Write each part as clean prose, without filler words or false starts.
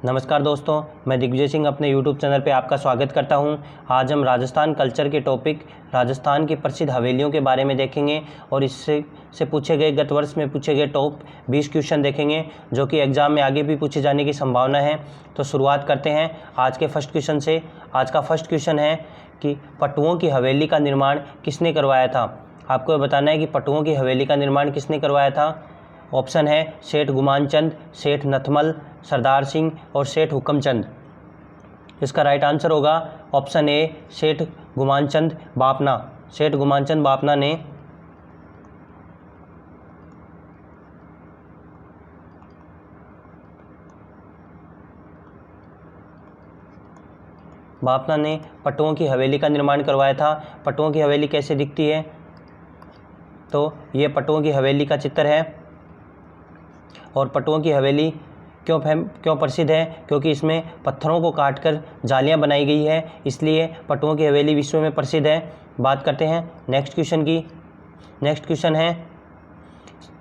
नमस्कार दोस्तों, मैं दिग्विजय सिंह अपने YouTube चैनल पे आपका स्वागत करता हूं। आज हम राजस्थान कल्चर के टॉपिक राजस्थान की प्रसिद्ध हवेलियों के बारे में देखेंगे और इससे पूछे गए गत वर्ष में पूछे गए टॉप 20 क्वेश्चन देखेंगे जो कि एग्ज़ाम में आगे भी पूछे जाने की संभावना है। तो शुरुआत करते हैं आज के फर्स्ट क्वेश्चन से। आज का फर्स्ट क्वेश्चन है कि पटुओं की हवेली का निर्माण किसने करवाया था। आपको बताना है कि पटुओं की हवेली का निर्माण किसने करवाया था। ऑप्शन है सेठ गुमानचंद, सेठ नथमल, सरदार सिंह और सेठ हुक्मचंद। इसका राइट आंसर होगा ऑप्शन ए सेठ गुमानचंद बापना। सेठ गुमानचंद बापना ने पटुओं की हवेली का निर्माण करवाया था। पटुओं की हवेली कैसे दिखती है, तो ये पटुओं की हवेली का चित्र है। और पटुओं की हवेली क्यों प्रसिद्ध है, क्योंकि इसमें पत्थरों को काटकर जालियां बनाई गई है, इसलिए पटुओं की हवेली विश्व में प्रसिद्ध है। बात करते हैं नेक्स्ट क्वेश्चन की। नेक्स्ट क्वेश्चन है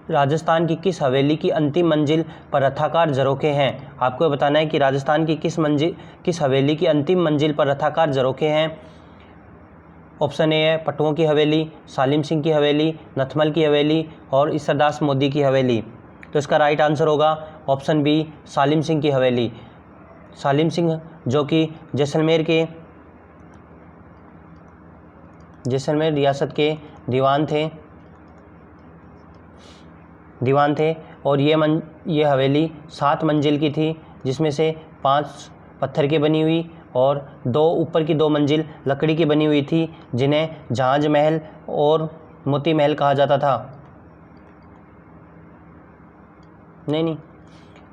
राजस्थान की किस हवेली की अंतिम मंजिल पर रथाकार झरोखे हैं। आपको बताना है कि राजस्थान की किस हवेली की अंतिम मंजिल पर रथाकार झरोखे हैं। ऑप्शन ए है पटुओं की हवेली, सालिम सिंह की हवेली, नथमल की हवेली और ईसरदास मोदी की हवेली। तो इसका राइट आंसर होगा ऑप्शन बी सालिम सिंह की हवेली। सालिम सिंह जो कि जैसलमेर रियासत के दीवान थे और ये हवेली 7 मंजिल की थी, जिसमें से 5 पत्थर की बनी हुई और 2 ऊपर की 2 मंजिल लकड़ी की बनी हुई थी, जिन्हें जहाज महल और मोती महल कहा जाता था। नहीं,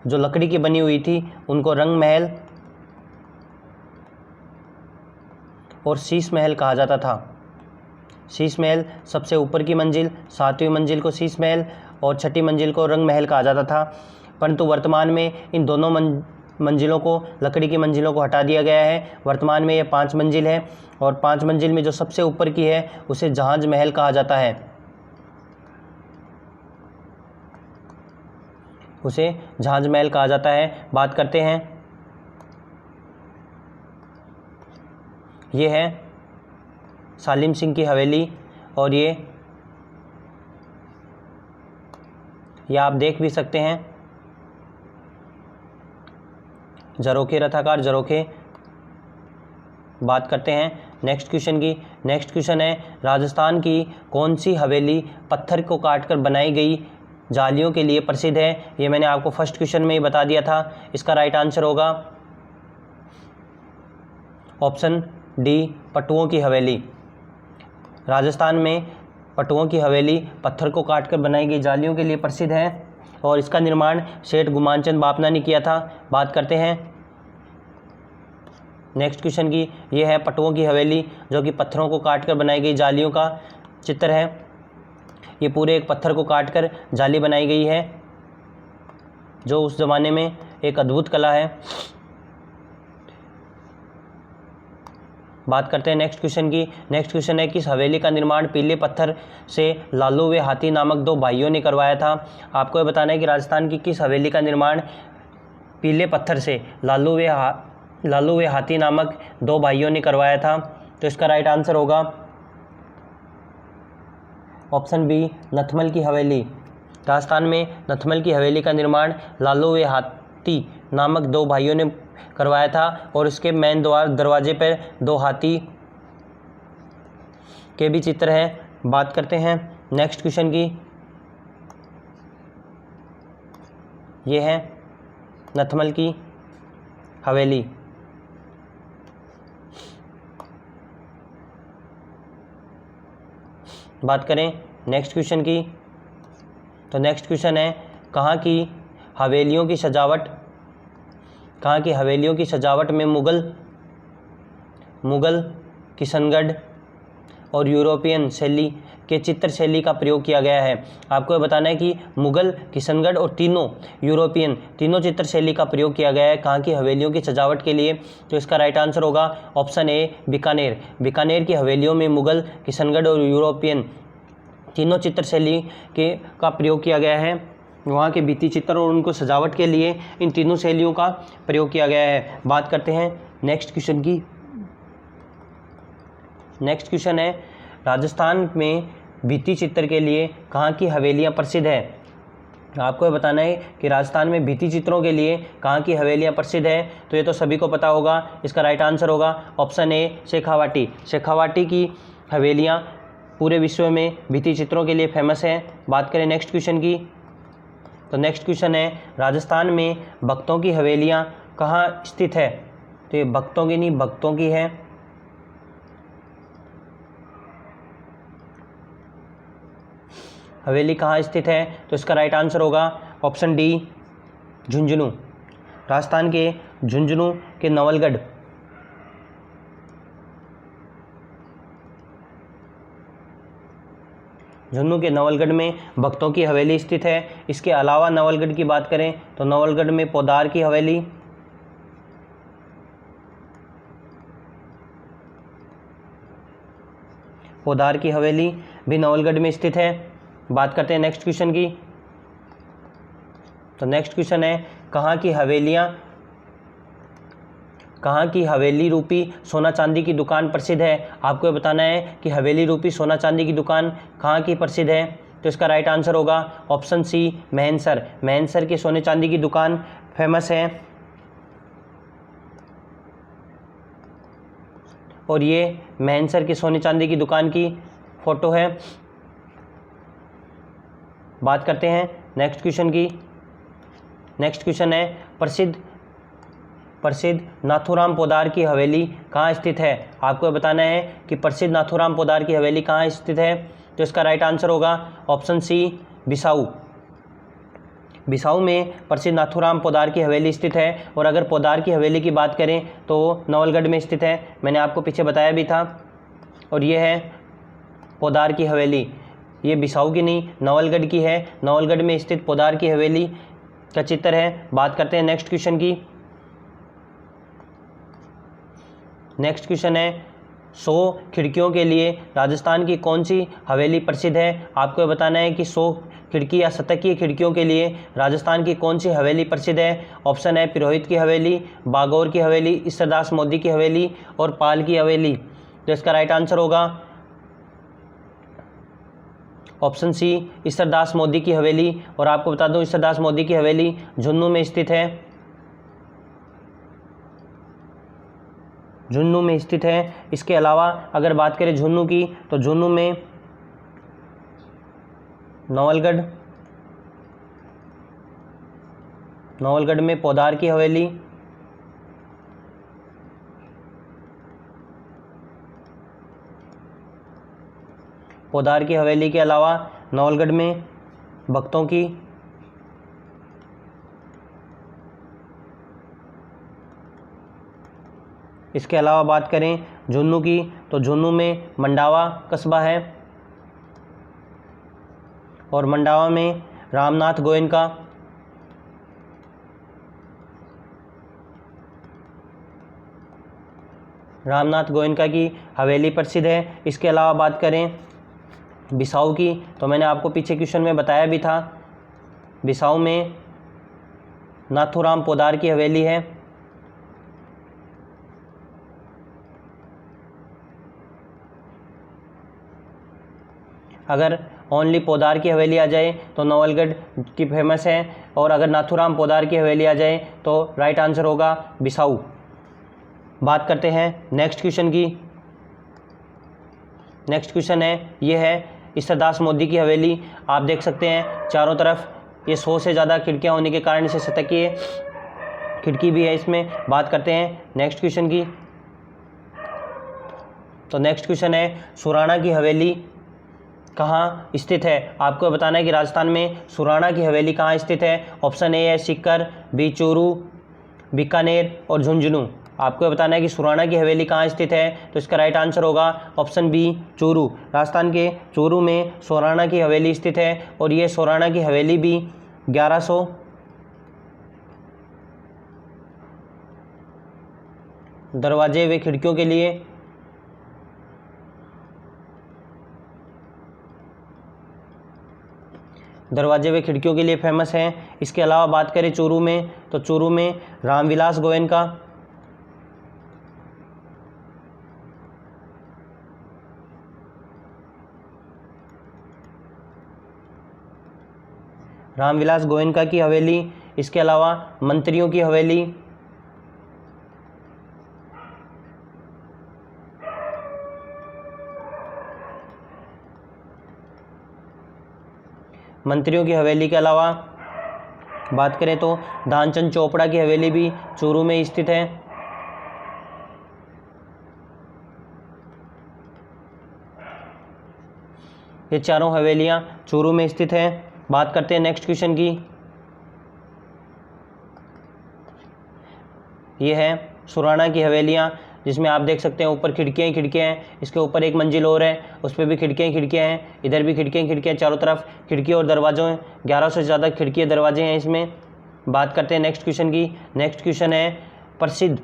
जो लकड़ी की बनी हुई थी उनको रंग महल और शीश महल कहा जाता था। शीश महल सबसे ऊपर की मंजिल, 7वीं मंजिल को शीश महल और 6ठी मंजिल को रंग महल कहा जाता था। परंतु वर्तमान में इन दोनों मंजिलों को, लकड़ी की मंजिलों को हटा दिया गया है। वर्तमान में ये 5 मंजिल है और 5 मंजिल में जो सबसे ऊपर की है उसे जहाज महल कहा जाता है। उसे जहाज महल कहा जाता है। बात करते हैं, ये है सालिम सिंह की हवेली और ये आप देख भी सकते हैं झरोखे, रथाकार झरोखे। बात करते हैं नेक्स्ट क्वेश्चन की। नेक्स्ट क्वेश्चन है राजस्थान की कौन सी हवेली पत्थर को काटकर बनाई गई जालियों के लिए प्रसिद्ध है। ये मैंने आपको फर्स्ट क्वेश्चन में ही बता दिया था। इसका राइट आंसर होगा ऑप्शन डी पटुओं की हवेली। राजस्थान में पटुओं की हवेली पत्थर को काटकर बनाई गई जालियों के लिए प्रसिद्ध है और इसका निर्माण सेठ गुमानचंद बापना ने किया था। बात करते हैं नेक्स्ट क्वेश्चन की। ये है पटुओं की हवेली जो कि पत्थरों को काटकर बनाई गई जालियों का चित्र है। ये पूरे एक पत्थर को काटकर जाली बनाई गई है, जो उस ज़माने में एक अद्भुत कला है। बात करते हैं नेक्स्ट क्वेश्चन की। नेक्स्ट क्वेश्चन है किस हवेली का निर्माण पीले पत्थर से लालू व हाथी नामक 2 भाइयों ने करवाया था। आपको ये बताना है कि राजस्थान की किस हवेली का निर्माण पीले पत्थर से लालू व हाथी नामक 2 भाइयों ने करवाया था। तो इसका राइट आंसर होगा ऑप्शन बी नथमल की हवेली। राजस्थान में नथमल की हवेली का निर्माण लालू व हाथी नामक 2 भाइयों ने करवाया था और इसके मेन दरवाजे पर 2 हाथी के भी चित्र हैं। बात करते हैं नेक्स्ट क्वेश्चन की। ये है नथमल की हवेली। बात करें नेक्स्ट क्वेश्चन की, तो नेक्स्ट क्वेश्चन है कहाँ की हवेलियों की सजावट में मुगल किशनगढ़ और यूरोपियन शैली के चित्र शैली का प्रयोग किया गया है। आपको बताना है कि मुगल, किशनगढ़ और तीनों चित्र शैली का प्रयोग किया गया है कहाँ की हवेलियों की सजावट के लिए। तो इसका राइट आंसर होगा ऑप्शन ए बीकानेर। बीकानेर की हवेलियों में मुगल, किशनगढ़ और यूरोपियन तीनों चित्र शैली का प्रयोग किया गया है। वहाँ के भित्ति चित्र और उनको सजावट के लिए इन तीनों शैलियों का प्रयोग किया गया है। बात करते हैं नेक्स्ट क्वेश्चन की। नेक्स्ट क्वेश्चन है, राजस्थान में भित्ति चित्र के लिए कहाँ की हवेलियाँ प्रसिद्ध है। आपको ये बताना है कि राजस्थान में भित्ति चित्रों के लिए कहाँ की हवेलियाँ प्रसिद्ध है। तो ये तो सभी को पता होगा, इसका राइट आंसर होगा ऑप्शन ए शेखावाटी। शेखावाटी की हवेलियाँ पूरे विश्व में भित्ति चित्रों के लिए फेमस है। बात करें नेक्स्ट क्वेश्चन की, तो नेक्स्ट क्वेश्चन है, राजस्थान में भक्तों की हवेलियाँ कहाँ स्थित है। तो ये भक्तों की नहीं, भक्तों की है। हवेली कहाँ स्थित है, तो इसका राइट आंसर होगा ऑप्शन डी झुंझुनू। राजस्थान के झुंझुनू के नवलगढ़ झुंझुनू के नवलगढ़ में भक्तों की हवेली स्थित है। इसके अलावा नवलगढ़ की बात करें तो नवलगढ़ में पोदार की हवेली, पोदार की हवेली भी नवलगढ़ में स्थित है। बात करते हैं नेक्स्ट क्वेश्चन की, तो नेक्स्ट क्वेश्चन है, कहाँ की हवेली रूपी सोना चांदी की दुकान प्रसिद्ध है। आपको ये बताना है कि हवेली रूपी सोना चांदी की दुकान कहाँ की प्रसिद्ध है। तो इसका राइट आंसर होगा ऑप्शन सी मैनसर। मैनसर की सोने चांदी की दुकान फेमस है और ये मैनसर की सोने चांदी की दुकान की फ़ोटो है। बात करते हैं नेक्स्ट क्वेश्चन की। नेक्स्ट क्वेश्चन है, प्रसिद्ध नाथूराम पोदार की हवेली कहाँ स्थित है। आपको बताना है कि प्रसिद्ध नाथूराम पोदार की हवेली कहाँ स्थित है। तो इसका राइट आंसर होगा ऑप्शन सी बिसाऊ। बिसाऊ में प्रसिद्ध नाथूराम पोदार की हवेली स्थित है। और अगर पोदार की हवेली की बात करें तो नवलगढ़ में स्थित है, मैंने आपको पीछे बताया भी था। और ये है पोदार की हवेली, ये बिसाऊ की नहीं नवलगढ़ की है। नवलगढ़ में स्थित पोदार की हवेली का चित्र है। बात करते हैं नेक्स्ट क्वेश्चन की। नेक्स्ट क्वेश्चन है, 100 खिड़कियों के लिए राजस्थान की कौन सी हवेली प्रसिद्ध है। आपको बताना है कि 100 खिड़की या शतकीय खिड़कियों के लिए राजस्थान की कौन सी हवेली प्रसिद्ध है। ऑप्शन है पुरोहित की हवेली, बागौर की हवेली, ईश्वरदास मोदी की हवेली और पाल की हवेली। तो इसका राइट आंसर होगा ऑप्शन सी ईश्वरदास मोदी की हवेली। और आपको बता दूं ईश्वरदास मोदी की हवेली झुंझुनू में स्थित है। झुंझुनू में स्थित है। इसके अलावा अगर बात करें झुंझुनू की तो झुंझुनू में नवलगढ़ में पोदार की हवेली, पोदार की हवेली के अलावा नवलगढ़ में भक्तों की, इसके अलावा बात करें झुंझुनू की तो झुंझुनू में मंडावा कस्बा है और मंडावा में रामनाथ गोयनका, रामनाथ गोयनका की हवेली प्रसिद्ध है। इसके अलावा बात करें बिसाऊ की तो मैंने आपको पीछे क्वेश्चन में बताया भी था, बिसाऊ में नाथूराम पोदार की हवेली है। अगर ओनली पोदार की हवेली आ जाए तो नवलगढ़ की फेमस है और अगर नाथूराम पोदार की हवेली आ जाए तो राइट आंसर होगा बिसाऊ। बात करते हैं नेक्स्ट क्वेश्चन की। नेक्स्ट क्वेश्चन है, ये है ईश्वरदास मोदी की हवेली। आप देख सकते हैं चारों तरफ ये 100 से ज़्यादा खिड़कियां होने के कारण इसे शतकीय खिड़की भी है इसमें। बात करते हैं नेक्स्ट क्वेश्चन की। तो नेक्स्ट क्वेश्चन है, सुराणा की हवेली कहाँ स्थित है। आपको बताना है कि राजस्थान में सुराणा की हवेली कहाँ स्थित है। ऑप्शन ए है सीकर, बी चूरू, बीकानेर और झुंझुनू। आपको बताना है कि सुराणा की हवेली कहाँ स्थित है। तो इसका राइट आंसर होगा ऑप्शन बी चूरू। राजस्थान के चूरू में सुराणा की हवेली स्थित है और ये सुराणा की हवेली भी 1100 दरवाजे व खिड़कियों के लिए दरवाजे व खिड़कियों के लिए फेमस है। इसके अलावा बात करें चूरू में, तो चूरू में रामविलास गोयनका, रामविलास गोयनका की हवेली। इसके अलावा मंत्रियों की हवेली, मंत्रियों की हवेली के अलावा बात करें तो ध्यानचंद चोपड़ा की हवेली भी चूरू में स्थित है। ये चारों हवेलियां चूरू में स्थित हैं। बात करते हैं नेक्स्ट क्वेश्चन की। ये है सुराणा की हवेलियां, जिसमें आप देख सकते हैं ऊपर खिड़कियाँ ही खिड़कियाँ हैं। इसके ऊपर एक मंजिल और है, उस पर भी खिड़कियाँ ही खिड़कियाँ हैं। इधर भी खिड़कियाँ ही खिड़कियाँ, चारों तरफ खिड़की और दरवाजों हैं। 1100 से ज़्यादा खिड़की दरवाजे हैं इसमें। बात करते हैं नेक्स्ट क्वेश्चन की। नेक्स्ट क्वेश्चन है प्रसिद्ध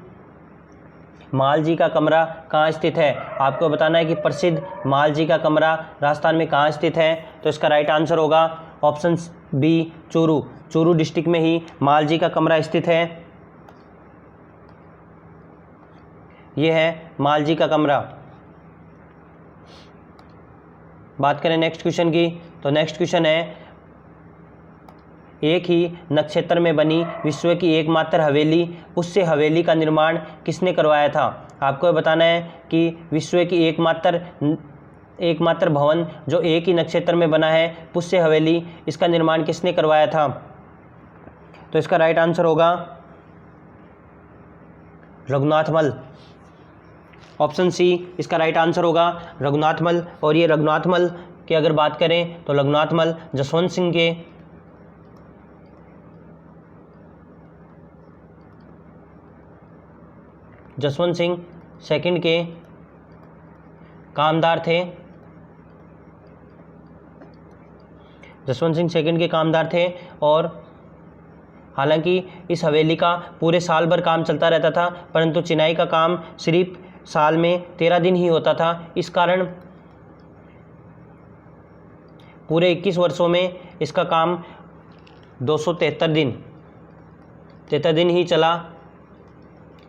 मालजी का कमरा कहाँ स्थित है। आपको बताना है कि प्रसिद्ध मालजी का कमरा राजस्थान में कहाँ स्थित है। तो इसका राइट आंसर होगा option B, Churu. Churu district में ही मालजी का कमरा स्थित है। ये है मालजी का कमरा। बात करें नेक्स्ट क्वेश्चन की, तो नेक्स्ट क्वेश्चन है एक ही नक्षत्र में बनी विश्व की एकमात्र हवेली, उससे हवेली का निर्माण किसने करवाया था। आपको बताना है कि विश्व की एकमात्र भवन जो एक ही नक्षत्र में बना है, पुष्य हवेली, इसका निर्माण किसने करवाया था। तो इसका राइट आंसर होगा रघुनाथमल। ऑप्शन सी इसका राइट आंसर होगा रघुनाथमल। और ये रघुनाथमल की अगर बात करें तो रघुनाथमल जसवंत सिंह सेकंड के कामदार थे। जसवंत सिंह सेकंड के कामदार थे। और हालांकि इस हवेली का पूरे साल भर काम चलता रहता था, परंतु चिनाई का काम सिर्फ साल में 13 दिन ही होता था। इस कारण पूरे 21 वर्षों में इसका काम 273 दिन ही चला।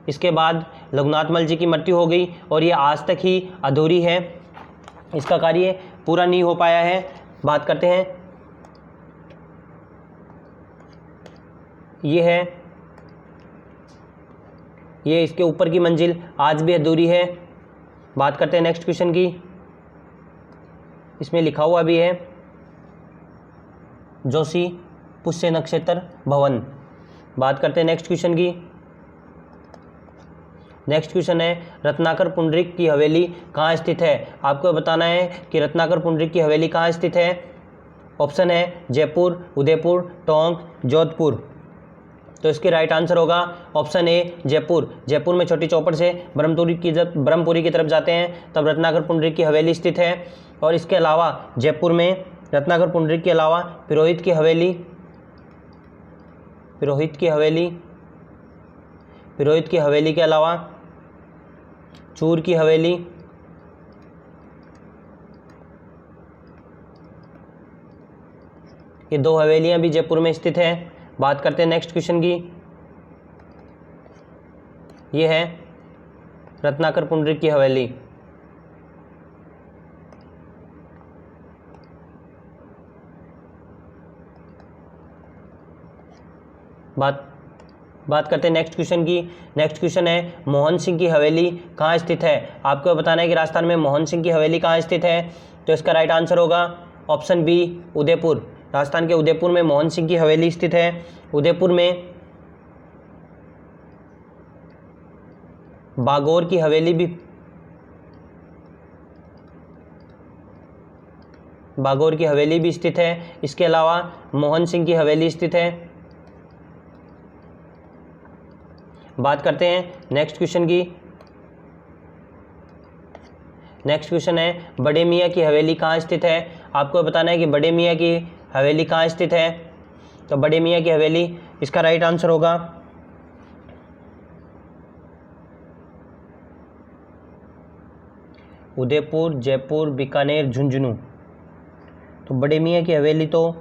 इसके बाद रघुनाथमल जी की मृत्यु हो गई और ये आज तक ही अधूरी है, इसका कार्य पूरा नहीं हो पाया है। बात करते हैं, ये इसके ऊपर की मंजिल आज भी अधूरी है। बात करते हैं नेक्स्ट क्वेश्चन की। इसमें लिखा हुआ भी है जोशी पुष्य नक्षत्र भवन। बात करते हैं नेक्स्ट क्वेश्चन की। नेक्स्ट क्वेश्चन है रत्नाकर पुंडरीक की हवेली कहाँ स्थित है। आपको बताना है कि रत्नाकर पुंडरीक की हवेली कहाँ स्थित है। ऑप्शन है जयपुर, उदयपुर, टोंक, जोधपुर। तो इसकी राइट आंसर होगा ऑप्शन ए जयपुर। जयपुर में छोटी चौपड़ से ब्रह्मपुरी की तरफ जाते हैं तब रत्नाकर पुंडरीक की हवेली स्थित है। और इसके अलावा जयपुर में रत्नाकर पुंडरीक के अलावा पुरोहित की हवेली के अलावा चूर की हवेली, ये 2 हवेलियां भी जयपुर में स्थित है। बात करते हैं नेक्स्ट क्वेश्चन की। ये है रत्नाकर पुंडरीक की हवेली। बात करते हैं नेक्स्ट क्वेश्चन की। नेक्स्ट क्वेश्चन है मोहन सिंह की हवेली कहाँ स्थित है। आपको बताना है कि राजस्थान में मोहन सिंह की हवेली कहाँ स्थित है। तो इसका राइट आंसर होगा ऑप्शन बी उदयपुर। राजस्थान के उदयपुर में मोहन सिंह की हवेली स्थित है। उदयपुर में बागौर की हवेली भी स्थित है। इसके अलावा मोहन सिंह की हवेली स्थित है। बात करते हैं नेक्स्ट क्वेश्चन की। नेक्स्ट क्वेश्चन है बड़े मियाँ की हवेली कहाँ स्थित है। आपको बताना है कि बड़े मियाँ की हवेली कहाँ स्थित है। तो बड़े मियाँ की हवेली, इसका राइट आंसर होगा उदयपुर, जयपुर, बीकानेर, झुंझुनू। तो बड़े मियाँ की हवेली तो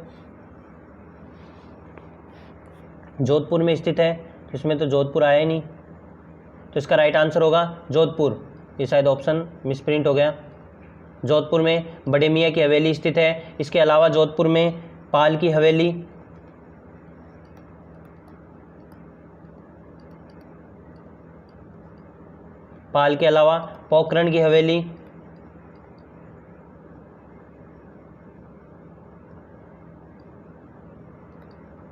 जोधपुर में स्थित है, तो इसमें तो जोधपुर आया ही नहीं, तो इसका राइट आंसर होगा जोधपुर। ये शायद ऑप्शन मिसप्रिंट हो गया। जोधपुर में बड़े मियाँ की हवेली स्थित है। इसके अलावा जोधपुर में पाल की हवेली, पाल के अलावा पोखरण की हवेली,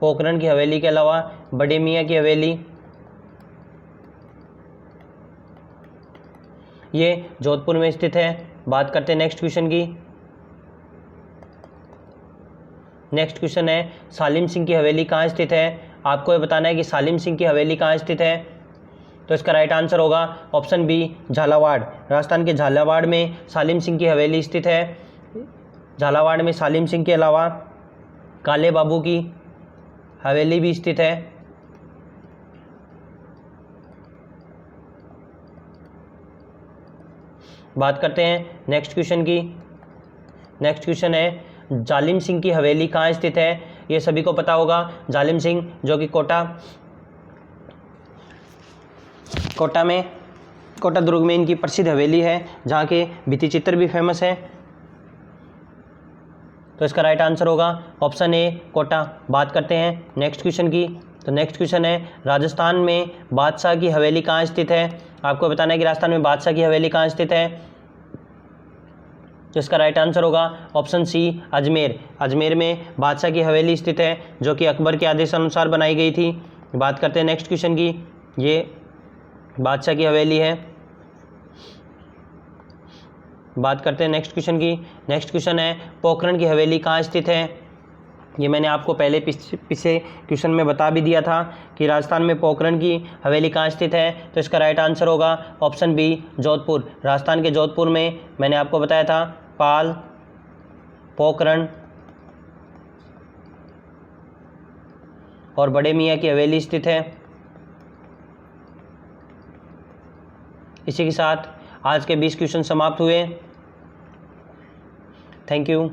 पोखरण की हवेली के अलावा बड़े मियाँ की हवेली, ये जोधपुर में स्थित है। बात करते हैं नेक्स्ट क्वेश्चन की। नेक्स्ट क्वेश्चन है सालिम सिंह की हवेली कहाँ स्थित है। आपको ये बताना है कि सालिम सिंह की हवेली कहाँ स्थित है। तो इसका राइट आंसर होगा ऑप्शन बी, झालावाड़। राजस्थान के झालावाड़ में सालिम सिंह की हवेली स्थित है। झालावाड़ में सालिम सिंह के अलावा काले बाबू की हवेली भी स्थित है। बात करते हैं नेक्स्ट क्वेश्चन की। नेक्स्ट क्वेश्चन है जालिम सिंह की हवेली कहाँ स्थित है। ये सभी को पता होगा, जालिम सिंह जो कि कोटा दुर्ग में इनकी प्रसिद्ध हवेली है, जहाँ के भित्ति चित्र भी फेमस है। तो इसका राइट आंसर होगा ऑप्शन ए, कोटा। बात करते हैं नेक्स्ट क्वेश्चन की। तो नेक्स्ट क्वेश्चन है राजस्थान में बादशाह की हवेली कहाँ स्थित है। आपको बताना है कि राजस्थान में बादशाह की हवेली कहाँ स्थित है। तो इसका राइट आंसर होगा ऑप्शन सी, अजमेर। अजमेर में बादशाह की हवेली स्थित है, जो कि अकबर के आदेश अनुसार बनाई गई थी। बात करते हैं नेक्स्ट क्वेश्चन की। ये बादशाह की हवेली है। बात करते हैं नेक्स्ट क्वेश्चन की। नेक्स्ट क्वेश्चन है पोखरण की हवेली कहाँ स्थित है। ये मैंने आपको पहले पिछले क्वेश्चन में बता भी दिया था कि राजस्थान में पोखरण की हवेली कहाँ स्थित है। तो इसका राइट आंसर होगा ऑप्शन बी, जोधपुर। राजस्थान के जोधपुर में मैंने आपको बताया था पाल, पोखरण और बड़े मियाँ की हवेली स्थित है। इसी के साथ आज के 20 क्वेश्चन समाप्त हुए। Thank you.